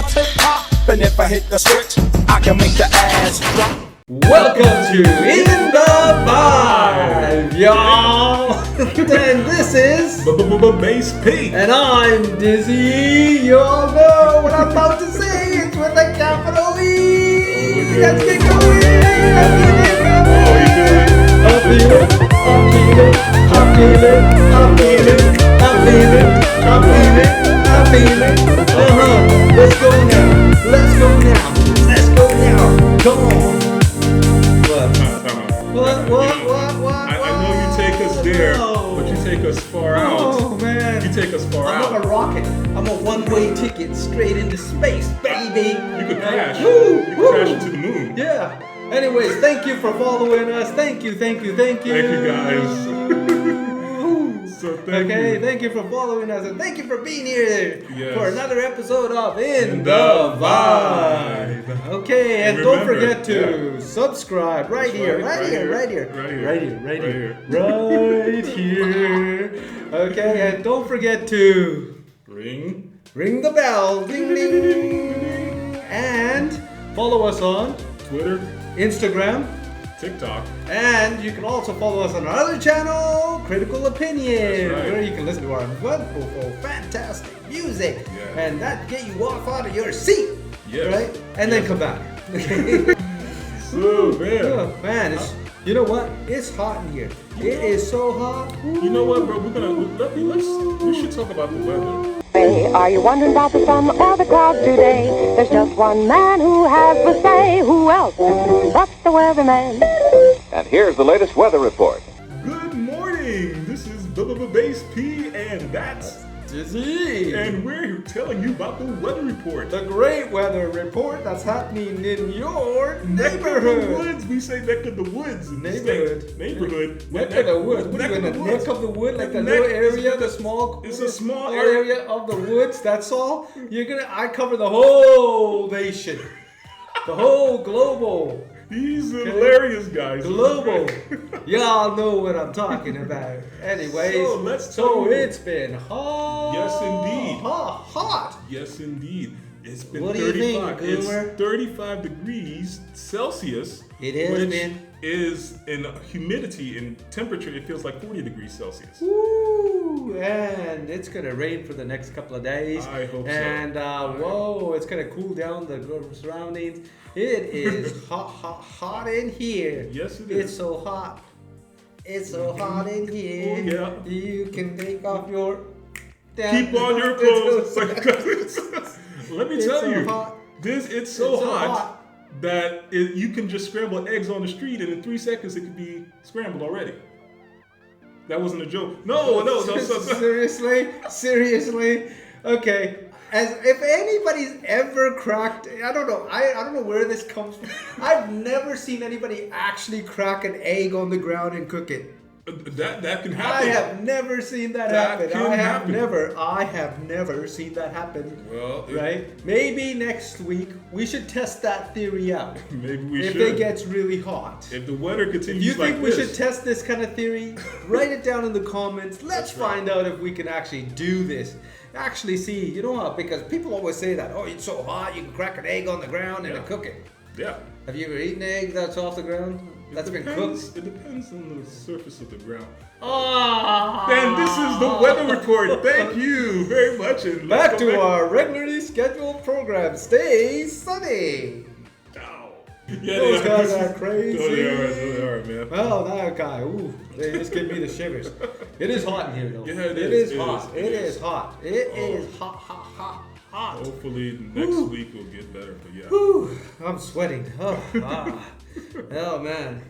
my tip top. And if I hit the switch, I can make the ass drop. Welcome to In the Vibe, y'all. And this is Bass P. and I'm DIZZ-E. Y'all know what I'm about to say. It's with a capital E. Let's get going. I feel it. Let's go now. Come on. What? I know you take us there, but you take us far out. Oh, man. You take us far out. I'm a rocket. I'm a one-way ticket straight into space, baby. You could crash. Woo, You could crash into the moon. Yeah. Anyways, thank you for following us. Thank you. Thank you, guys. So thank you for following us and thank you for being here for another episode of In the Vibe. Okay, and don't forget to subscribe right here. Okay, and don't forget to ring the bell, ding ding ding, and follow us on Twitter, Instagram, TikTok, and you can also follow us on our other channel, Critical Opinion, where you can listen to our wonderful, fantastic music, and that get you off out of your seat, right? And then come back. So man, Oh, man, you know what? It's hot in here. It is so hot. You know what, bro? We should talk about the weather. Hey, are you wondering about the sun or the clouds today? There's just one man who has the say. Who else but the weatherman? And here's the latest weather report. Good morning. This is Bass P, and that's DIZZ-E. and we're telling you about the weather report. The great weather report that's happening in your Neck of the neighborhood. woods. We say neck of the woods in the Neighborhood. States. Neighborhood. Neck of the woods. What are you in the neck of the wood? Like the little area, the small. It's a small area of the woods. That's all. I cover the whole nation, the whole global. He's a hilarious guy. Global. Y'all know what I'm talking about. Anyways, so it's been hot. Yes, indeed. Hot. Yes, indeed. It's been What do you 35. think, Boomer? It's 35 degrees Celsius. It is, which man. is in humidity and temperature. It feels like 40 degrees Celsius. Woo! And it's gonna rain for the next couple of days. I hope so. And it's gonna cool down the surroundings. It is hot in here. Yes, it It's is. so hot. It's so hot in here. Oh, yeah. You can take off your. Keep on your clothes. Let me It's tell so you, hot. it's so hot that you can just scramble eggs on the street, and in 3 seconds it could be scrambled already. That wasn't a joke. No. Seriously. Okay. As if anybody's ever cracked, I don't know where this comes from. I've never seen anybody actually crack an egg on the ground and cook it. That can happen. I have never seen that happen. I have never seen that happen. Well, right? Maybe next week we should test that theory out. Maybe we if should. it gets really hot. If the weather continues You think like we this. should test this kind of theory? Write it down in the comments. Let's find out if we can actually do this. Actually see, you know what? Because people always say that, oh, it's so hot, you can crack an egg on the ground and cook it. Yeah. Have you ever eaten an egg that's off the ground? That's been cooked? It depends on the surface of the ground. Ah! And this is the weather report. Thank you very much. And Back to our regularly scheduled program. Stay sunny. Yeah, Those guys are crazy. They are, man. Well, that guy, ooh, they just give me the shivers. It is hot in here, though. Yeah, it is is. hot. It is hot. It is hot. Hopefully next week will get better, but yeah. Whew, I'm sweating. Oh man.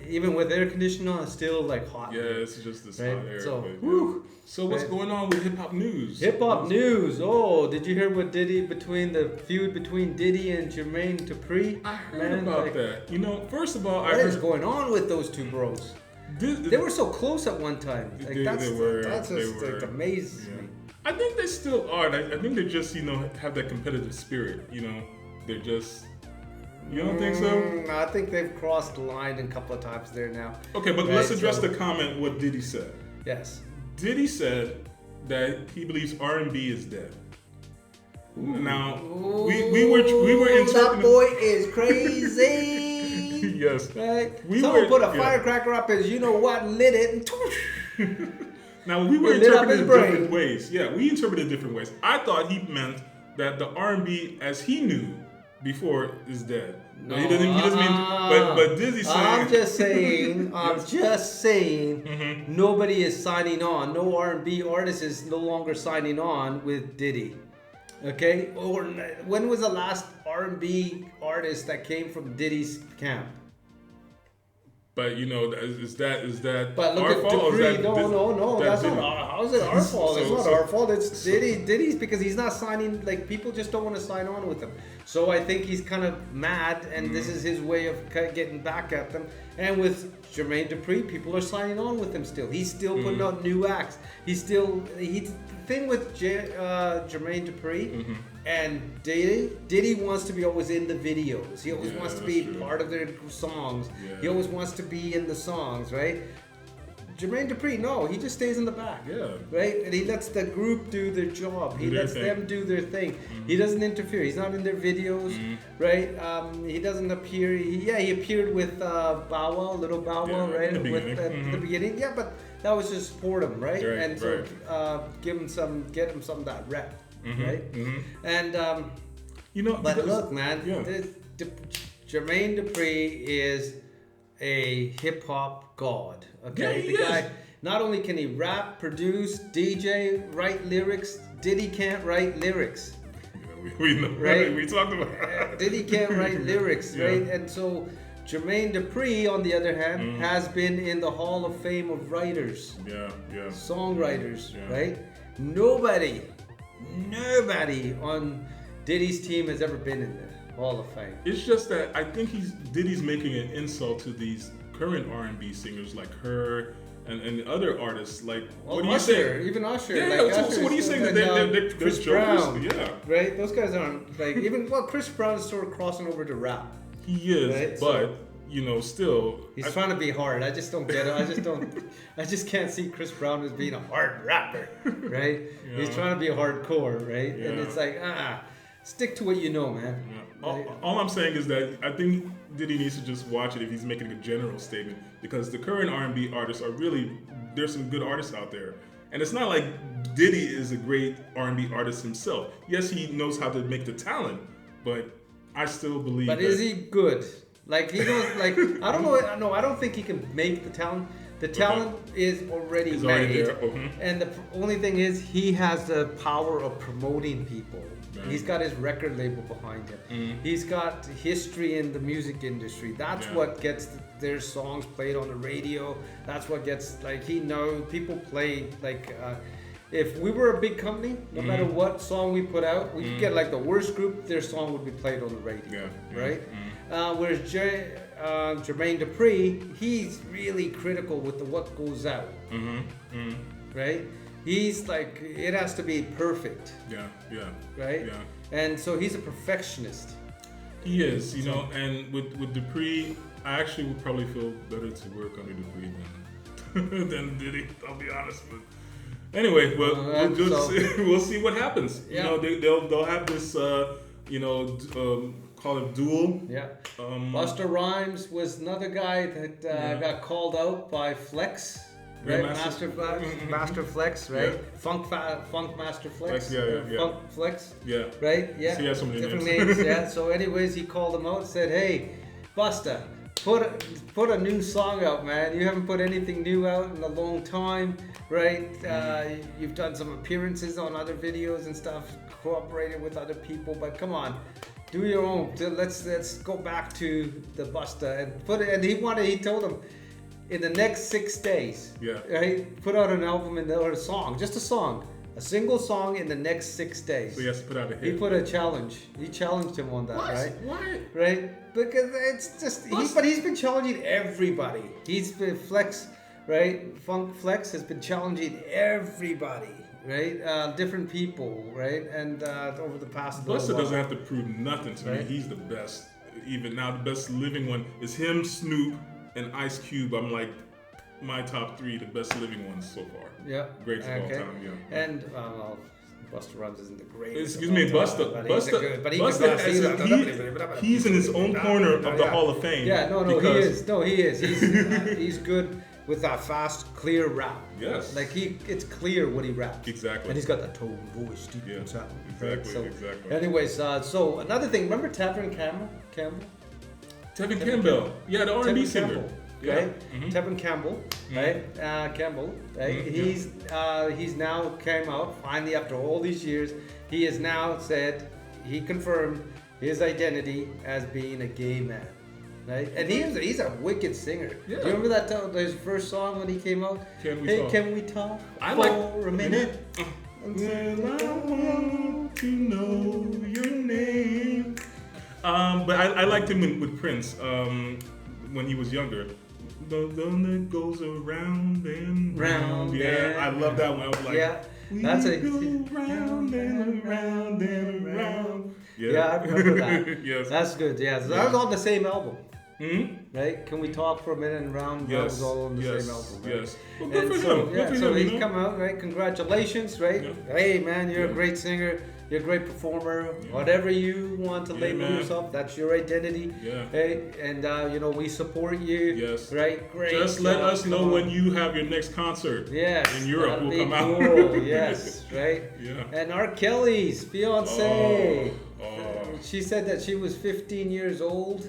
Even with air conditioning on, it's still like hot. Yeah, it's just this hot air. So, but, so what's going on with hip hop news? Hip hop news. Oh, did you hear what the feud between Diddy and Jermaine Dupri? I heard about that. You know, first of all, what is going on with those two bros? They were so close at one time. Like, they were. That's just like amazes me. I think they still are. I think they just, have that competitive spirit. They're just. You don't think so? I think they've crossed the line a couple of times there now. Okay, but let's address the comment what Diddy said. Yes. Diddy said that he believes R&B is dead. Now we were interpreting. That boy is crazy. Yes. Right. Someone put a firecracker up as you know what, lit it, and now we were interpreting it different ways. Yeah, we interpreted it different ways. I thought he meant that the R&B as he knew before is dead. No, he doesn't mean. But DIZZ-E saying. I'm just saying. Nobody is signing on. No R&B artist is no longer signing on with Diddy. Okay. Or when was the last R&B artist that came from Diddy's camp? But is that but look our at fault? Dupree. No. That's not how is it our fault? It's not our fault. It's Diddy's because he's not signing. Like people just don't want to sign on with him. So I think he's kind of mad, and this is his way of getting back at them. And with Jermaine Dupri, people are signing on with him still. He's still putting out new acts. The thing with Jermaine Dupri and Diddy wants to be always in the videos. He always wants to be part of their songs. Yeah. He always wants to be in the songs, right? Jermaine Dupri, no, he just stays in the back. Yeah. Right? And he lets the group do their job. He lets them do their thing. He doesn't interfere. He's not in their videos, right? He doesn't appear. He appeared with Bow Wow, Little Bow Wow, right? In the beginning. Yeah, but that was just support him, right? And so get him some of that rep, right? And but look, man, Jermaine Dupri is a hip hop god. Okay, the guy. Not only can he rap, produce, DJ, write lyrics, Diddy can't write lyrics. We know, right? We talked about Diddy can't write lyrics, right? And so Jermaine Dupri, on the other hand, has been in the Hall of Fame of writers, songwriters, right? Nobody on Diddy's team has ever been in the Hall of Fame. It's just that I think Diddy's making an insult to these current R&B singers like her and other artists. Like, what do you say? Even Usher. So what do you say that they're Chris jokers? Brown, right? Those guys aren't Chris Brown is sort of crossing over to rap. He is, right? But still, he's trying to be hard. I just don't get it. I just can't see Chris Brown as being a hard rapper, right? He's trying to be hardcore, right? And it's like, stick to what you know, man. Yeah. All I'm saying is that I think Diddy needs to just watch it if he's making a general statement, because the current R&B artists are there's some good artists out there. And it's not like Diddy is a great R&B artist himself. Yes, he knows how to make the talent, but I still believe But is he good? Like, he knows, I don't know. No, I don't think he can make the talent. The talent is already made. And the only thing is, he has the power of promoting people. Right. He's got his record label behind him. He's got history in the music industry. That's what gets their songs played on the radio. That's what gets, he knows people play, if we were a big company, no matter what song we put out, we could get the worst group, their song would be played on the radio, right? Whereas Jermaine Dupri, he's really critical with what goes out, right? He's it has to be perfect. Right? Yeah. And so he's a perfectionist. He is, and with Dupri, I actually would probably feel better to work under Dupri than Diddy, I'll be honest with. Anyway, we'll see what happens. Yeah. They'll have this call it duel. Yeah. Busta Rhymes was another guy that got called out by Flex. Right, Master Flex, right? Yeah. Funk Master Flex. Funk Flex. Yeah. Right? Yeah. So he has so many different names. So anyways, he called him out and said, "Hey, Busta, put a new song out, man. You haven't put anything new out in a long time, right? You've done some appearances on other videos and stuff, cooperated with other people, but come on, do your own. Let's go back to the Busta and put it." And he told him, in the next 6 days, right? Put out an album or a song, just a song, a single song in the next 6 days. So he has to put out a hit. He put a challenge. He challenged him on that, right? Why? Right? Because it's just, but he's been challenging everybody. He's been Flex, right? Funk Flex has been challenging everybody, right? Different people, right? And over the past Busta doesn't have to prove nothing to me. He's the best. Even now, the best living one is him, Snoop, and Ice Cube. I'm my top 3, the best living ones so far. Yeah. Greatest of all time, And Busta Rhymes isn't the greatest. Excuse me, Busta. He's in his own corner of the Hall of Fame. Yeah, no, he is. No, he is. He's good with that fast, clear rap. Yes. Like it's clear what he raps. Exactly. And he's got that tone voice, deep sound. Exactly. So, Exactly. anyways, so another thing. Remember Tevin Campbell? Tevin Campbell. Yeah, the R&B singer. Campbell. Yeah. Right? Tevin Campbell, right? Campbell, right? He's now came out finally after all these years. He has now said he confirmed his identity as being a gay man, right? And he's a wicked singer. Yeah. Do you remember that his first song when he came out? Can We Hey, Talk? can we talk I for like a minute? Well, I want to know your name. But I liked him with Prince when he was younger. The one that goes around and round. Yeah, I love that one. I was like, yeah, that's a go round and around and around. Yeah, I remember that. Yes. That's good. Yeah, so that was on the same album. Mm-hmm. Right? Can we talk for a minute and round? That was all on the same album. Right? Yes. Well, good And for so, him. yeah, Good for so him, he's come out, right? Congratulations, right? Yeah. Hey, man, you're Yeah. a great singer. You're a great performer. Whatever you want to label man. yourself, that's your identity. Yeah. Hey, and we support you. Yes. Right? Great. Just let job. us know Come when on. you have your next concert. Yes. In Europe, that'd we'll be come out. cool. Yes. Right. Yeah. And R. Kelly's fiance. Oh. She said that she was 15 years old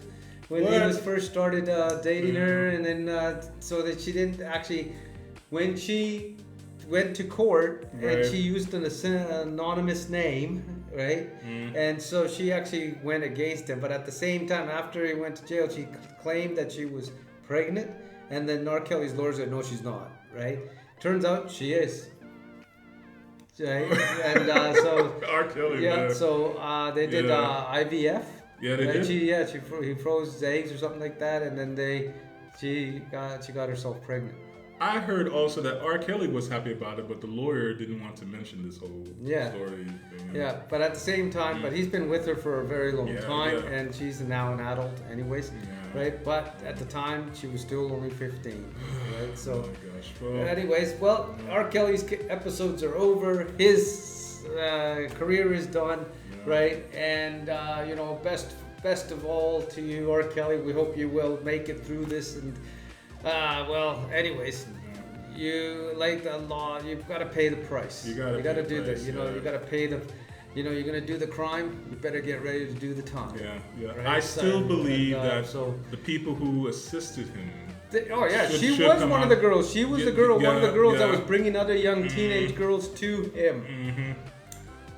when he What? was first started dating her, and then so that she didn't actually, when she went to court and Right. she used an anonymous name, right? And so she actually went against him. But at the same time, after he went to jail, she claimed that she was pregnant, and then R. Kelly's lawyer said, no, she's not, right? Turns out she is. Right? And so R. Kelly, yeah, man. so they did Yeah. IVF. Yeah, they right? did? He froze eggs or something like that, and then she got herself pregnant. I heard also that R. Kelly was happy about it, but the lawyer didn't want to mention this whole story thing. Yeah, but at the same time, but he's been with her for a very long Yeah, time, yeah. and she's now an adult, anyways, Yeah. right? But at the time, she was still only 15, right? So, Oh my gosh. Well, anyways, R. Kelly's episodes are over. His career is done, right? And best of all to you, R. Kelly. We hope you will make it through this. And anyways, you like the law. You've got to pay the price. You gotta do pay the the. price, You yeah. got to pay the. You're gonna do the crime. You better get ready to do the time. yeah. Right? I still believe that so- the people who assisted him. Oh yeah, Should- she should was come one of out. the girls. She was Yeah, the girl, one of the girls that yeah. was bringing other young teenage girls to him.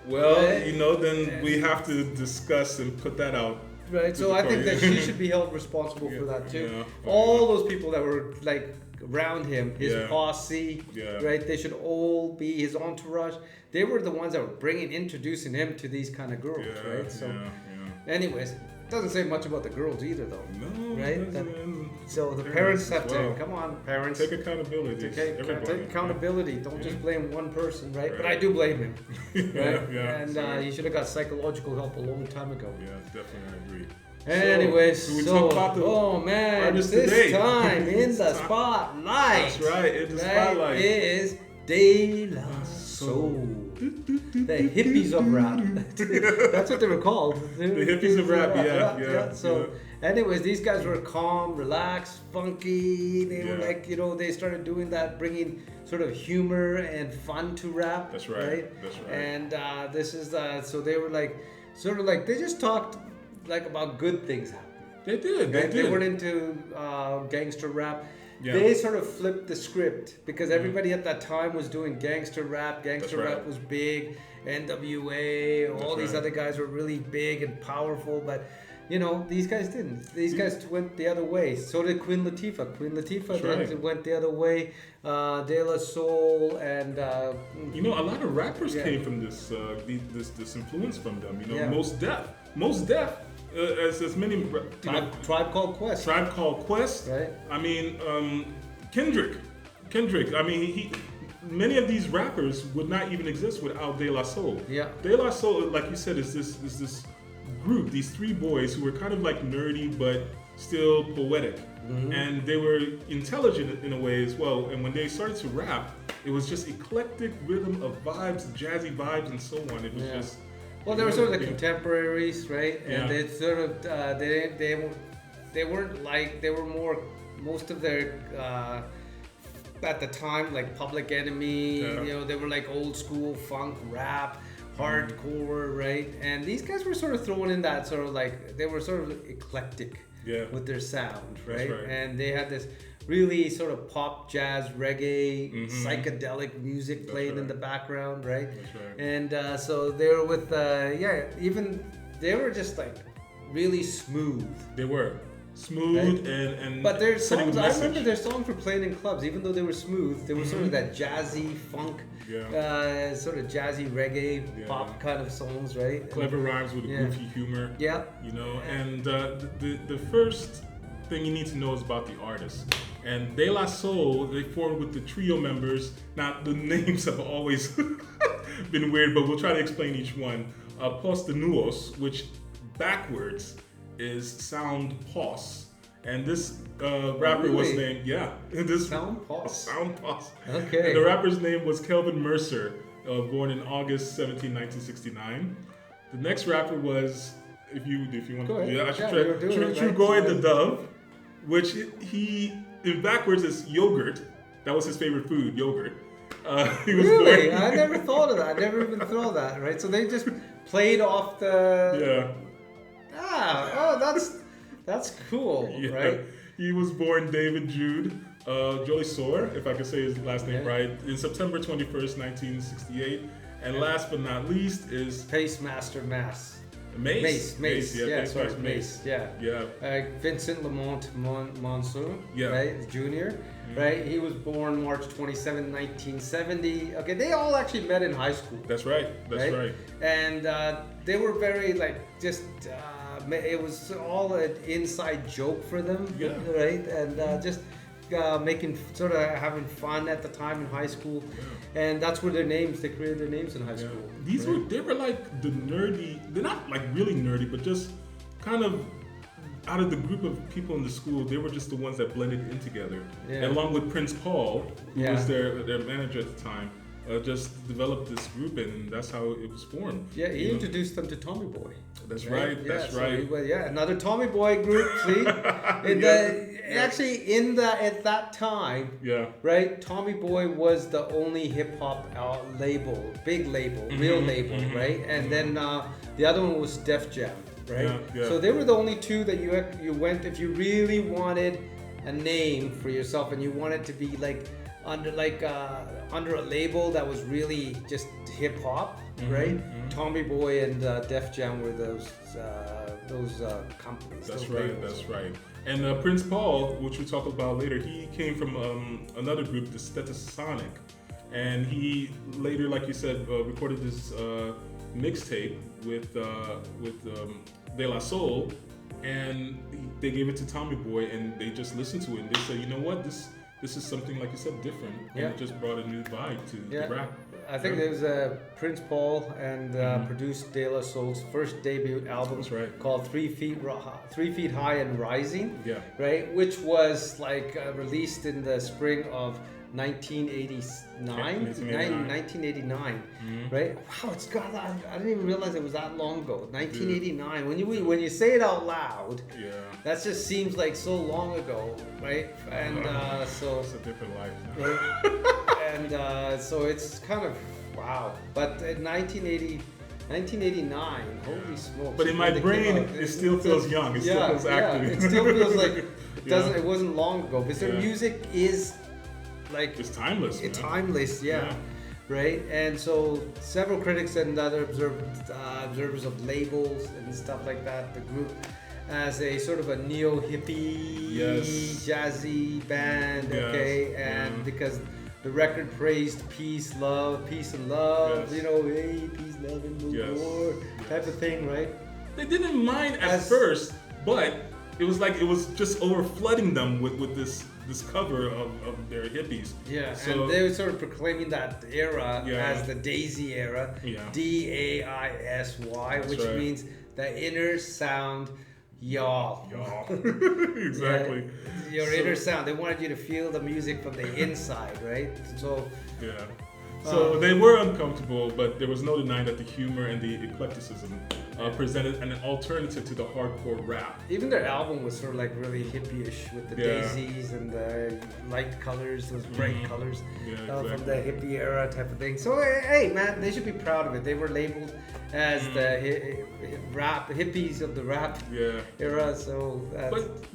Well, Right. then we have to discuss and put that out. Right, so to the I think court. that she should be held responsible for that too. Yeah. All those people that were like around him, his Yeah. posse, Yeah. right? They should all be his entourage. They were the ones that were introducing him to these kind of girls, Yeah, right? So, yeah. anyways, it doesn't say much about the girls either, though. No, Right? it doesn't, and So the parents have as well. to come on, parents. Take accountability. Take Everybody. accountability. Don't just blame one person, right? But Right. I do blame him, right? Yeah, And sorry. he should have got psychological help a long time ago. Yeah, definitely, I agree. Anyways, so we talk about the oh man, artist this today. time in This the time- spotlight. That's right, in the right, spotlight. is De La Soul. The hippies of rap. That's what they were called. The hippies of rap, yeah. So, anyways, these guys were calm, relaxed, funky. They were Yeah. like, they started doing that, bringing sort of humor and fun to rap. That's right, that's right. And this is so they were like, sort of like they just talked like about good things happening. They did. Right? They They did. weren't into gangster rap. Yeah. They sort of flipped the script because everybody at that time was doing gangster rap. Gangster That's right. rap was big. NWA, all That's these right. other guys were really big and powerful, but these guys didn't. These guys went the other way. So did Queen Latifah. Queen Latifah That's right. went the other way. De La Soul and a lot of rappers Yeah. came from this influence from them. Yeah. Mos Def, as many Tribe Called Quest. Tribe Called Quest. Right. I mean, Kendrick. I mean, many of these rappers would not even exist without De La Soul. Yeah. De La Soul, like you said, is this group, these three boys who were kind of like nerdy but still poetic, and they were intelligent in a way as well. And when they started to rap, it was just eclectic rhythm of vibes, jazzy vibes, and so on. It was just. Well, they were sort of the contemporaries, right? Yeah. And they sort of they weren't like, they were more, most of their at the time, like Public Enemy, you know, they were like old school funk, rap, hardcore, right? And these guys were sort of throwing in that sort of like, they were sort of eclectic with their sound, right? And they had this really sort of pop, jazz, reggae, psychedelic music playing in the background, right? And so they were with, even they were just like really smooth. They were smooth and but their setting a songs, I message. remember their songs were playing in clubs, even though they were smooth. They were sort of that jazzy funk, sort of jazzy reggae pop kind of songs, right? Clever rhymes with a goofy humor. Yeah. You know, and the first thing you need to know is about the artist. And De La Soul, they formed with the trio members. Now, the names have always been weird, but we'll try to explain each one. Posdnuos, which backwards is sound pause. And this rapper was named, Sound pause? Sound pause. Okay. And the rapper's name was Kelvin Mercer, born in August 17, 1969. The next rapper was, if you want to, Trugoy the Dove, which he in backwards is yogurt. That was his favorite food, yogurt. He was really? born. I never thought of that. I never even thought of that, right? So they just played off the... that's cool, right? He was born David Jude Jolisor, if I could say his last name right, in September 21st, 1968. And last but not least is... Pacemaster Mass. Mace. Mace. Vincent Lamont Monsoon, right, Jr., right? He was born March 27, 1970. Okay, they all actually met in high school. That's right. And they were very like just. It was all an inside joke for them, right? And just making sort of having fun at the time in high school, and that's where they created their names in high school. They were like the nerdy. They're not like really nerdy, but just kind of out of the group of people in the school, they were just the ones that blended in together. And along with Prince Paul, who was their manager at the time, just developed this group, and that's how it was formed. Yeah, he introduced them to Tommy Boy. That's right. Another Tommy Boy group. See, actually, at that time, right, Tommy Boy was the only hip hop label, big label, real label, right? And then the other one was Def Jam, right? So they were the only two that you went if you really wanted a name for yourself and you wanted to be like under a label that was really just hip hop, right? Tommy Boy and Def Jam were those companies. That's right. And Prince Paul, which we'll talk about later, he came from another group, the Stetsasonic, and he later, like you said, recorded this mixtape with De La Soul, and they gave it to Tommy Boy, and they just listened to it, and they said, you know what, this is something, like you said, different, and it just brought a new vibe to the rap. I think there was Prince Paul and produced De La Soul's first debut album called 3 Feet High and Rising, right, which was like released in the spring of 1989, right? Wow, it's got that. I didn't even realize it was that long ago. 1989. When you say it out loud, that just seems like so long ago, right? And so it's a different life now. Right? And so it's kind of wow. But in 1989, holy smokes! But in my brain, it still feels young. It still feels active. It still feels like it doesn't. It wasn't long ago because their music is. Like it's timeless. It's timeless, right? And so several critics and other observers of labels and stuff like that, the group as a sort of a neo-hippie, jazzy band, because the record praised peace and love, you know, hey, peace, love, and no war type of thing, right? They didn't mind at first, but it was like it was just over flooding them with this cover of their hippies. So, and they were sort of proclaiming that era as the DIZZ-E era, DAISY, which means the inner sound y'all. Exactly. Your inner sound. They wanted you to feel the music from the inside, right? So yeah. So they were uncomfortable, but there was no denying that the humor and the eclecticism presented an alternative to the hardcore rap. even their album was sort of like really hippie-ish with the daisies and the light colors, those bright colors from the hippie era type of thing. So hey, man, they should be proud of it. They were labeled as the rap hippies of the rap era. So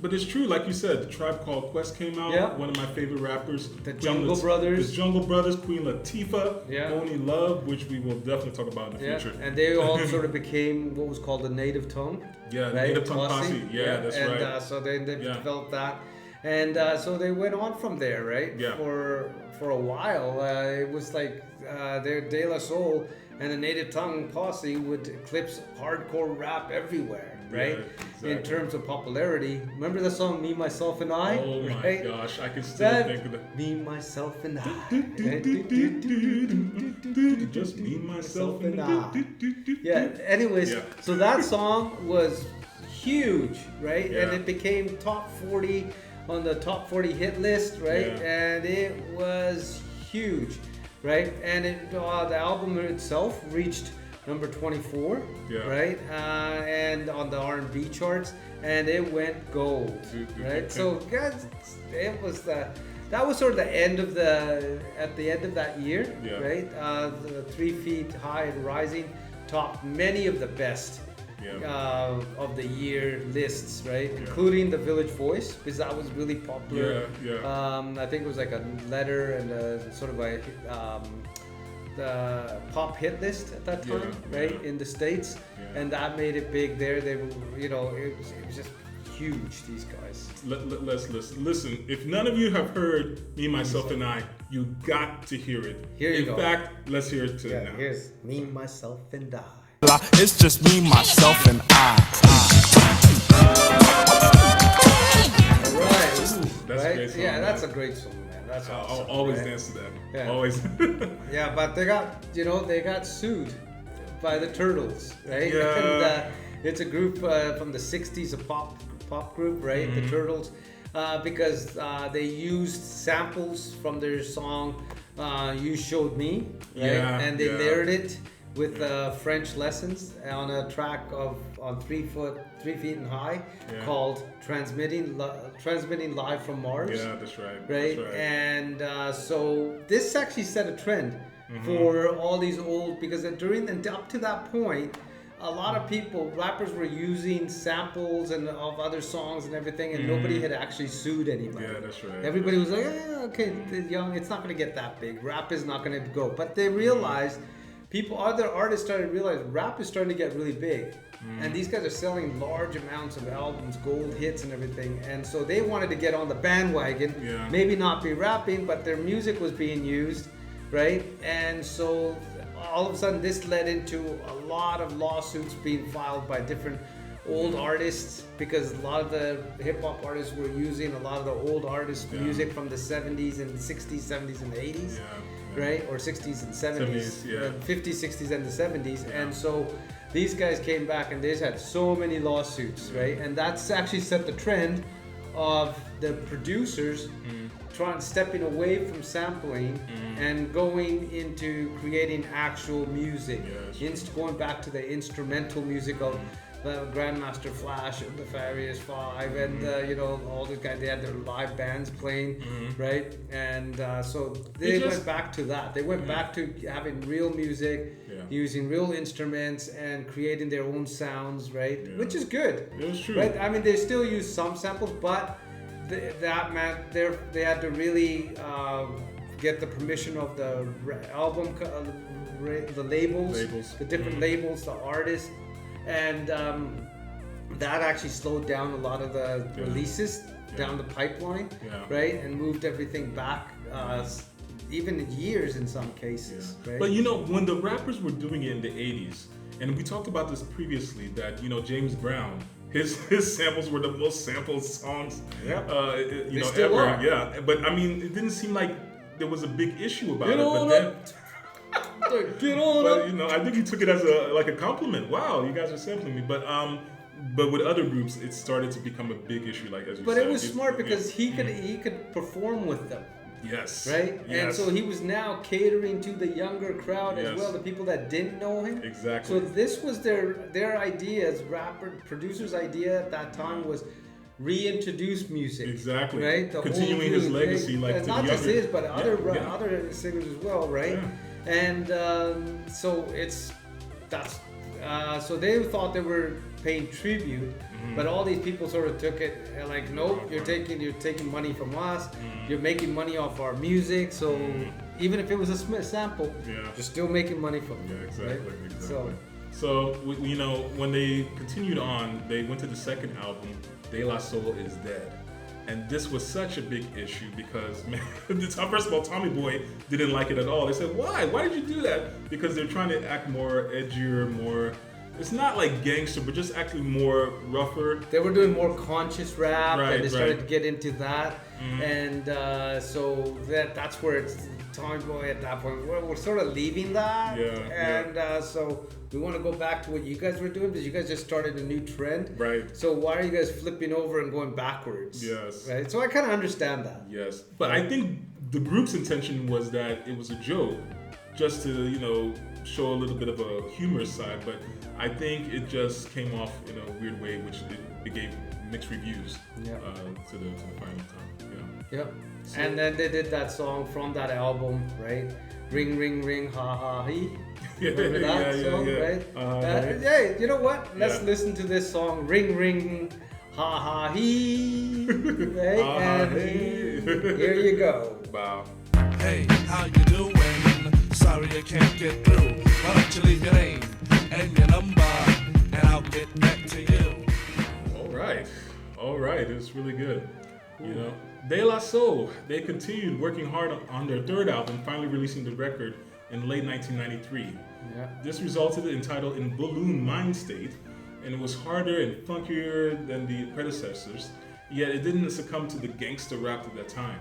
but it's true, like you said, the Tribe Called Quest came out. One of my favorite rappers, the Jungle Brothers, Queen Latifah, Only Love, which we will definitely talk about in the future. And they all sort of became what was called the Native Tongue. Yeah, right? Native Tongue Posse. Yeah, that's right. And so they developed that, and so they went on from there, right? Yeah. For a while, it was like their De La Soul and the Native Tongue Posse would eclipse hardcore rap everywhere, right? Yeah, exactly. In terms of popularity. Remember the song "Me, Myself, and I"? Oh my right? gosh, I can still think of that. Me, Myself, and I. Just me, myself, and I. Yeah. Anyways, so that song was huge, right? Yeah. And it became top 40 on the top 40 hit list, right? Yeah. And it was huge, right? And the album itself reached number 24, right? And on the R&B charts, and it went gold, right? So guys, it was that was sort of the end of at the end of that year, right? The 3 Feet High and Rising topped many of the best of the year lists, right? Including the Village Voice, because that was really popular. I think it was like a letter and a sort of a the pop hit list at that time, right? In the States, and that made it big there. They were, it was just huge. These guys. Let's listen. If none of you have heard Me, Myself, and I, you got to hear it. Here you go. In fact, let's hear it now. Here's Me, Myself, and I. It's just me, myself, and I. All right. That's a great song. Yeah, that's a great song, man. That's awesome. I'll always dance to that. Yeah. Always. Yeah, but they got sued by the Turtles, right? Yeah. And it's a group from the '60s, a pop group, right? The Turtles, because they used samples from their song "You Showed Me," right? And they layered it with French lessons on a track on 3 Feet and High called Transmitting Live from Mars. Yeah, that's right. Right? That's right. And so this actually set a trend for all these old, because up to that point, a lot of rappers were using samples and of other songs and everything, and nobody had actually sued anybody. Yeah, that's right. Everybody was like, okay, it's not going to get that big. Rap is not going to go. But they realized, other artists started to realize rap is starting to get really big. And these guys are selling large amounts of albums, gold hits and everything. And so they wanted to get on the bandwagon, maybe not be rapping, but their music was being used, right? And so all of a sudden this led into a lot of lawsuits being filed by different old artists, because a lot of the hip-hop artists were using a lot of the old artists' music from the 70s and 60s, 70s, and 80s. Right? Or 60s and 70s, 50s, 60s, and the 70s. And so these guys came back and they just had so many lawsuits, right? And that's actually set the trend of the producers stepping away from sampling and going into creating actual music. Going back to the instrumental music of the Grandmaster Flash and the Furious Five, and all the guys, they had their live bands playing, right? And so they went back to that. They went back to having real music, using real instruments, and creating their own sounds, right? Which is good. It was true. Right? I mean, they still use some samples, but they had to really get the permission of the album, the labels, the different labels, the artists. And that actually slowed down a lot of the releases down the pipeline, right? And moved everything back, even years in some cases. Right? But when the rappers were doing it in the 80s, and we talked about this previously, that James Brown, his samples were the most sampled songs, They still ever. are. Yeah, but I mean, it didn't seem like there was a big issue about it. But then, I think he took it as a compliment. Wow, you guys are sampling me. But But with other groups, it started to become a big issue, like as you But said. it was smart because he could perform with them. Yes. Right? Yes. And so he was now catering to the younger crowd as Yes. well, the people that didn't know him. Exactly. So this was their idea as producers' idea at that time was reintroduce music. Exactly. Right? The Continuing whole his legacy, right? like And to not the just younger. his, but other singers as well, right? Yeah. And so so they thought they were paying tribute, but all these people sort of took it like, nope, you're taking money from us, you're making money off our music, so even if it was a sample, you're still making money from it. Yeah, exactly. Right? Exactly. So when they continued on, they went to the second album, De La Soul is Dead. And this was such a big issue because, man, first of all, Tommy Boy didn't like it at all. They said, why? Why did you do that? Because they're trying to act more edgier, more, it's not like gangster, but just actually more rougher. They were doing more conscious rap, Right, and they started right. to get into that. And so that's where it's Tommy Boy at that point. We're sort of leaving that. Yeah, So we want to go back to what you guys were doing because you guys just started a new trend. Right. So why are you guys flipping over and going backwards? Yes. Right. So I kind of understand that. Yes. But I think the group's intention was that it was a joke, just to, show a little bit of a humorous side. But I think it just came off in a weird way, which it gave mixed reviews to the final time. Yeah. Yep. And then they did that song from that album, right? Ring, ring, ring, ha, ha, he. Remember that song, right? Right. Hey, you know what? Let's Yeah. listen to this song, Ring, ring, ha, ha, he. Right? Ha, ha, And he. here you go. Wow. Hey, how you doing? Sorry I can't get through. Why don't you leave your name and your number, and I'll get back to you. All right. It was really good. De La Soul, they continued working hard on their third album, finally releasing the record in late 1993. Yeah. This resulted in title In Balloon Mind State, and it was harder and funkier than the predecessors, yet it didn't succumb to the gangster rap at that time.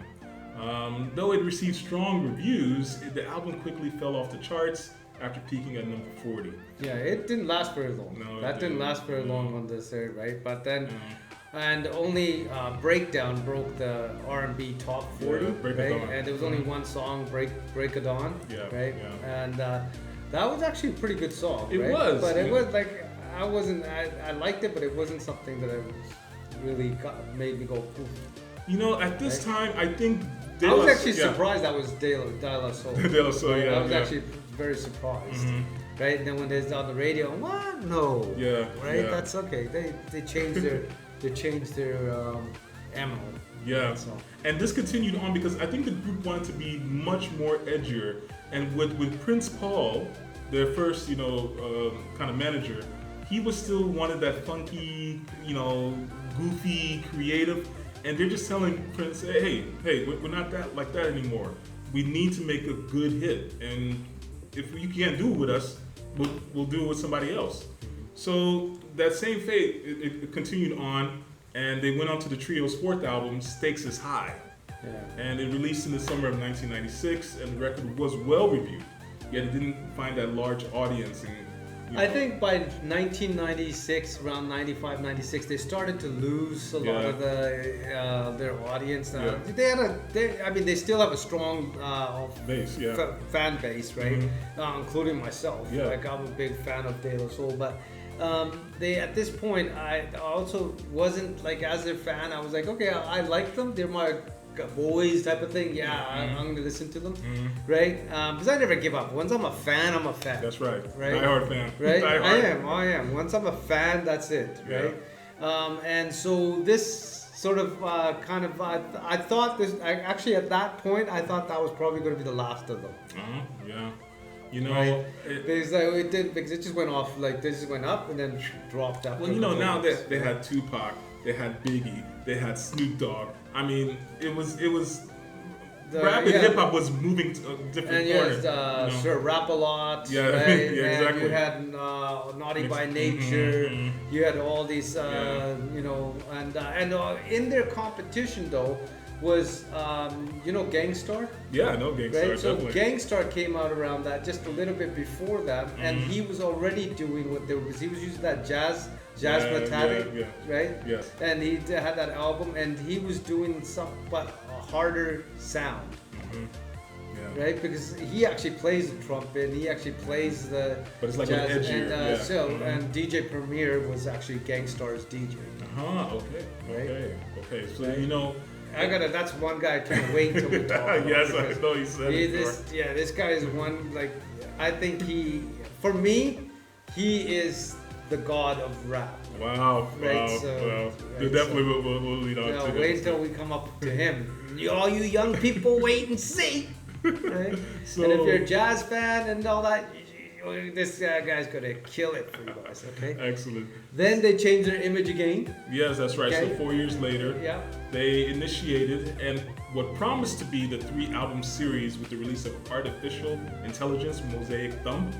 Though it received strong reviews, the album quickly fell off the charts after peaking at number 40. Yeah, it didn't last very long. No, it that didn't didn't. last very long on this, right? But then, and only Breakdown broke the R&B top 40, Yeah, Break of right? Dawn. And there was only one song, Break of Dawn, Yeah, right? yeah. And that was actually a pretty good song, It right? was, But it yeah. was like, I liked it, but it wasn't something that really made me go, oof. At this time, I think I was actually surprised that was De La Soul. De La Soul, Right? yeah, I was yeah. actually very surprised. Right? And then when it's on the radio, what? No. Yeah, Right? yeah. That's okay. They changed their ammo. Yeah, So. and this continued on because I think the group wanted to be much more edgier, and with Prince Paul, their first kind of manager, he was still wanted that funky, goofy, creative, and they're just telling Prince, hey, we're not like that anymore. We need to make a good hit, and if you can't do it with us, we'll do it with somebody else. So that same fate, it continued on, and they went on to the trio's fourth album, Stakes is High. Yeah. And it released in the summer of 1996, and the record was well reviewed, yet it didn't find that large audience. And, I think by 1996, around 95, 96, they started to lose a lot of their audience. They still have a strong Base, fan base, right? Including myself. Yeah. Like I'm a big fan of De La Soul, but they at this point I also wasn't like as their fan. I was like, okay, I like them. They're my boys type of thing. Yeah, I'm gonna listen to them, right? Because I never give up. Once I'm a fan, I'm a fan. That's right. Right? Die-hard fan. Right? Die-hard. I am. Once I'm a fan, that's it, right? And so this sort of I thought this. Actually, at that point, I thought that was probably going to be the last of them. Yeah. Right? Because it just went off, like this just went up and then dropped up. Well, now that they had Tupac, they had Biggie, they had Snoop Dogg. I mean, it was rap and hip hop was moving to a different and you corner. had Sir Rap-A-Lot, Yeah, right? yeah, And exactly. you had Naughty by Nature. You had all these, and in their competition though, was, Gangstar? Yeah, no Gangstar, Right? So definitely. Gangstar came out around that, just a little bit before that, and he was already doing what there was. He was using that jazz metallic, right? Yes. And he had that album, and he was doing but a harder sound. Yeah. Right, because he actually plays the trumpet, he actually plays the But it's like jazz, an edgier, and and DJ Premier was actually Gangstar's DJ. Okay. So Right. That's one guy I can't wait until we talk about. Yes, I because know you said it before. this guy is one, like, I think for me, he is the god of rap. Wow. Right, Definitely we'll lead on to him. Wait until we come up to him. All you young people, wait and see. Right? And if you're a jazz fan and all that, this guy's gonna kill it for you guys. Okay. Excellent. Then they changed their image again. Yes, that's right. Okay. So 4 years later, they initiated and what promised to be the 3-album series with the release of Artificial Intelligence Mosaic Thumb.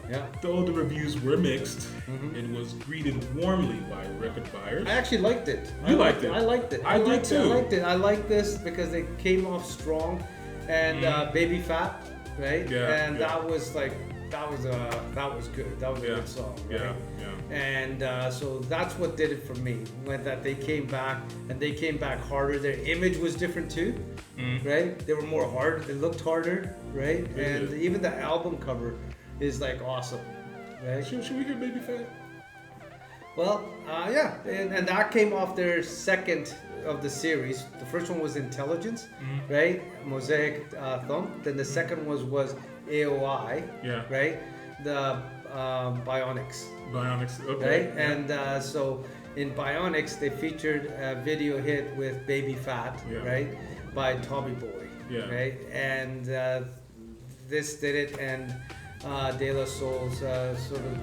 Yeah. Though the reviews were mixed, it was greeted warmly by record buyers. I actually liked it. You liked it? I liked it. I did too. I liked it. I like this because it came off strong and Baby Fat, right? Yeah. And that was good. That was a good song, right? Yeah. And so that's what did it for me. When that they came back and they came back harder. Their image was different too, right? They were more hard. They looked harder, right? And even the album cover is like awesome, right? Should we hear Baby Fat? Well, and that came off their second of the series. The first one was Intelligence, right? Mosaic Thumb. Then the second was AOI, right? The Bionics. Okay. Right? And so in Bionics, they featured a video hit with Baby Fat, right? By Tommy Boy, right? And this did it, and De La Soul's sort of,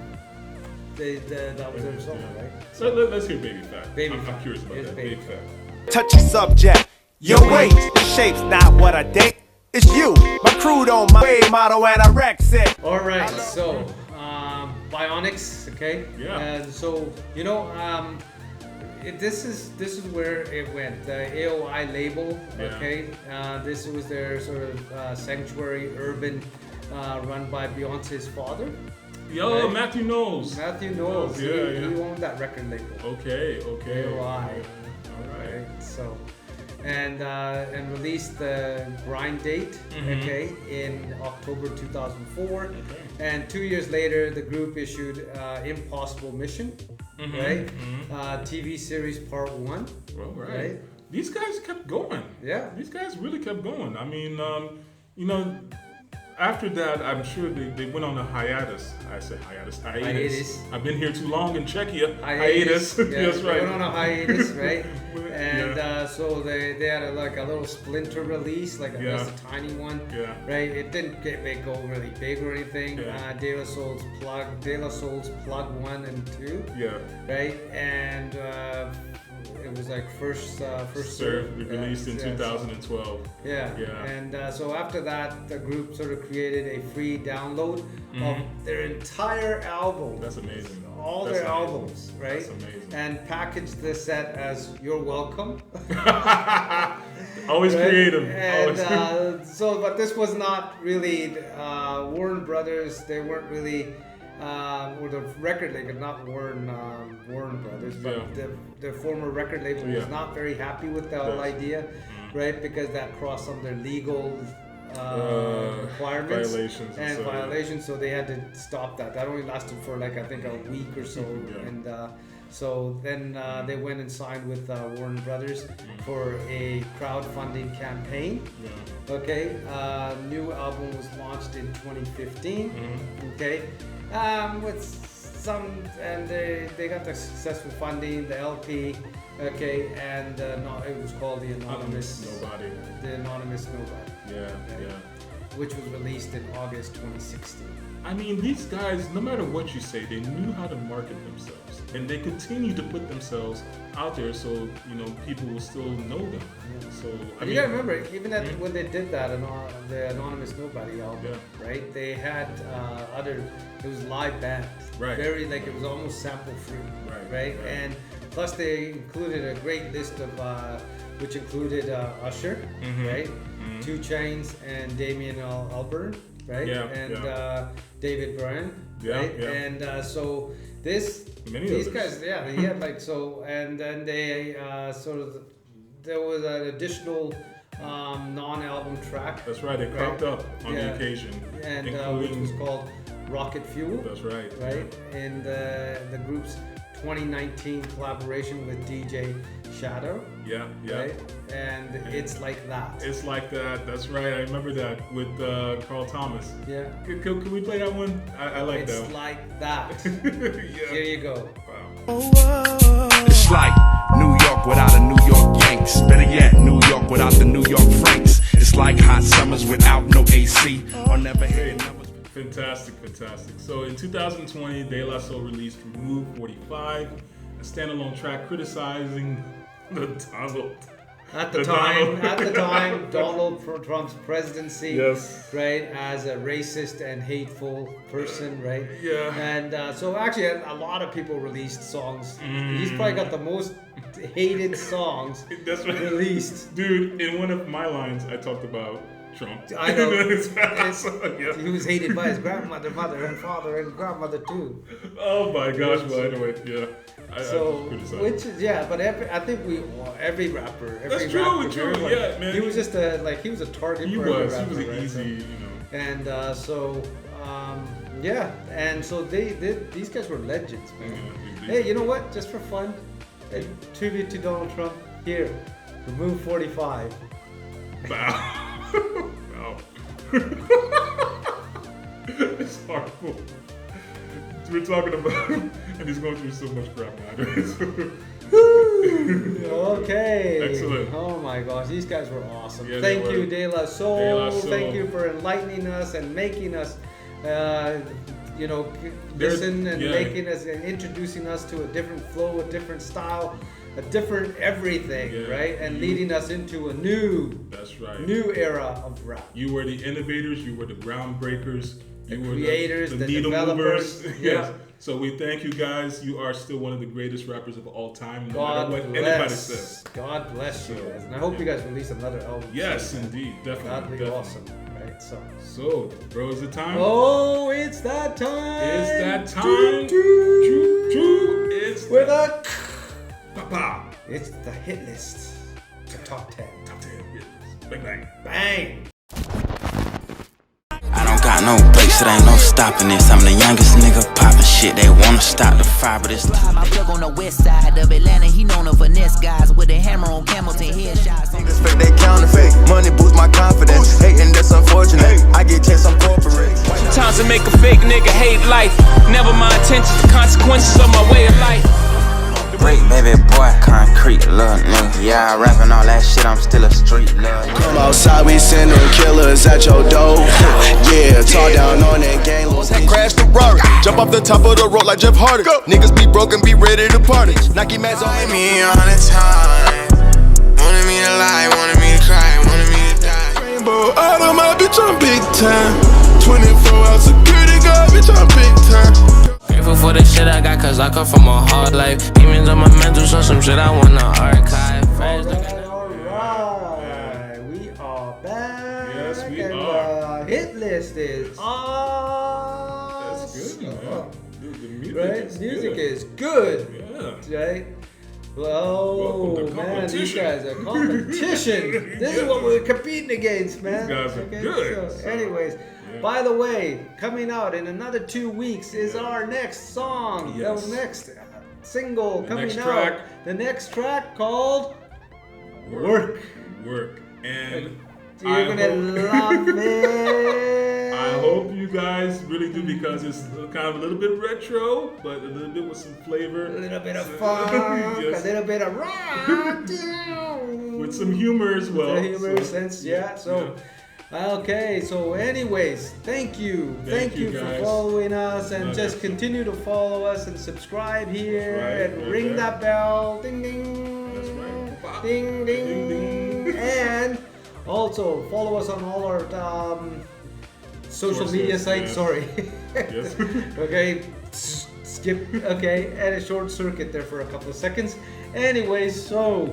that was their song, right? So let's hear Baby Fat. I'm curious about Here's that. Baby Baby Fat. Touchy subject. Your weight, the shape's not what I think. It's you. My crew don't mind motto and I wreck it. All right, so Bionics, okay? Yeah. And so this is where it went. The AOI label, okay? This was their sort of sanctuary urban, run by Beyonce's father. Yo, Matthew Knowles. Matthew Knowles. He owned that record label. Okay. AOI. All right. So, and released the Grind Date, okay, in October 2004. Okay. And 2 years later, the group issued Impossible Mission, right? TV series Part 1. All right. These guys kept going. Yeah. These guys really kept going. I mean, after that, I'm sure they went on a hiatus. I said hiatus. I've been here too long in Czechia. Hiatus. Yeah, That's right. They went on a hiatus, right? And so they had a little splinter release, like just a tiny one, right? It didn't go really big or anything. De La Soul's Plug 1 and 2, right? And it was like first serve. Released in 2012. And so after that, the group sort of created a free download of their entire album. That's amazing. All their albums, right? That's amazing. And packaged the set as "You're Welcome." Always creative. And but this was not really Warner Brothers. They weren't really. Or the record label, not Warner Brothers, but the former record label was not very happy with the whole idea, right? Because that crossed some of their legal requirements and violations, so they had to stop that. That only lasted for I think a week or so, and so then they went and signed with Warner Brothers for a crowdfunding campaign. Okay, new album was launched in 2015. Okay. With some, and they got the successful funding, the LP, okay, and it was called The Anonymous Nobody. The Anonymous Nobody. Which was released in August 2016. I mean, these guys, no matter what you say, they knew how to market themselves, and they continue to put themselves out there, so people will still know them. So you gotta remember, even when they did that, the Anonymous Nobody album, right? They had it was live band, right? Very it was almost sample free, right? And plus they included a great list of which included Usher, right? 2 Chainz and Damien Albarn, right? Yeah, and David Byrne, Yeah, right? yeah. And so these guys, they had like so, and then they there was an additional non-album track. That's right. They cropped up on the occasion, and including which was called Rocket Fuel. That's right. Right, and the group's 2019 collaboration with DJ Shadow. Yeah. Right, and it's like that. It's like that. That's right. I remember that with Carl Thomas. Yeah. Can we play that one? I like that. It's like that. Yeah. Here you go. Wow. It's like New York without a New York Yanks. Better yet, New York without the New York Franks. It's like hot summers without no AC. Or never hearing numbers. Fantastic. So in 2020, De La Soul released Remove 45, a standalone track criticizing the Donald. At the time, Donald Trump's presidency, Yes. right, as a racist and hateful person, right? Yeah. And so actually, a lot of people released songs. He's probably got the most hated songs That's right. released. Dude, in one of my lines, I talked about Trump. I know. Yeah. He was hated by his grandmother, mother, and father, and grandmother too. Oh my gosh! Well, anyway, yeah. I So, just criticized. which is but I think every rapper, That's true, like, yeah, man. He was just he was a target. He for every was rapper, an right? easy, And and so these guys were legends, man. Yeah, Hey, you know what? Just for fun, a tribute to Donald Trump. Here, Remove 45. Wow. Wow. It's horrible. We're talking about him, and he's going through so much crap now. Okay. Excellent. Oh my gosh, these guys were awesome. Yeah, Thank they you, were. De La Soul. De La Soul. Thank you for enlightening us and making us, listen and yeah. making us and introducing us to a different flow, a different style, a different everything, Yeah, right? And leading us into a new That's right. new era of rap. You were the innovators. You were the groundbreakers. You were creators, the needle developers. movers. Yeah. Yes. So we thank you guys. You are still one of the greatest rappers of all time, no God matter what anybody bless. says. God bless you So, guys. And I hope yeah. you guys release another album. Yes, soon, man. indeed. Definitely. That'd be definitely. awesome. Right. So, bro, is it time? Oh, it's that time. It's that time. Choo, Choo. It's With that. a Papa. it's the hit list. The top 10. Top 10. Bang, bang. Bang. I don't got no brakes, it ain't no stopping this. I'm the youngest nigga poppin' shit. They wanna stop the fire, but it's My plug on the west side of Atlanta, he known to finesse guys with a hammer on Hamilton headshots. Niggas fake, they counterfeit. Money boosts my confidence. Hating, that's unfortunate. I get chased, I'm corporate. Sometimes to make a fake nigga hate life. Never my intentions, the consequences of my way of life. break, baby boy, concrete, little nigga. Yeah, rapping all that shit, I'm still a street little nigga. Come outside, we sending killers at your door. Yeah, talk down on that gang. Head crash the Rari, jump off the top of the road like Jeff Hardy. Niggas be broken, be ready to party. Nike mats on me on the time. Wanted me to lie, wanted me to cry, wanted me to die. Rainbow out of my bitch, I'm big time. 24-hour security guard, bitch, I'm big time. Grateful for the shit I got, cause I come from a hard life. Demons on my mental, so some shit I wanna archive. Alright, we are back. Yes, we and are. The hit list is awesome. That's good, man. Dude, the music Right? is Music good. is good. Yeah. Right? Well, Welcome to man, these competition. guys are competition. This is what we're competing against, man. These guys are good, So, so, anyways, yeah. by the way, coming out in another 2 weeks is our next song. Yes. The next single The coming next out. track. The next track called Work. Work. And You're gonna love it. I hope you guys really do, because it's kind of a little bit retro, but a little bit with some flavor. A little bit of funk, Yes. a little bit of rock. With some humor as well. The humor So, sense, yeah. So, okay. So, anyways, thank you Thank you, for guys. following us, and Love just it. continue to follow us and subscribe here That's right, and right ring there. that bell, ding ding, That's right. Bop. ding ding, Ding, ding. and also follow us on all our social Sources, media sites. yes. Sorry. Yes. Okay, skip. Okay, and a short circuit there for a couple of seconds. Anyways, so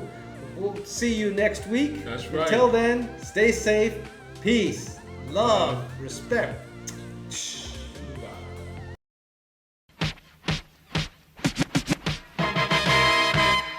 we'll see you next week. That's right. Until then, stay safe, peace, love, respect.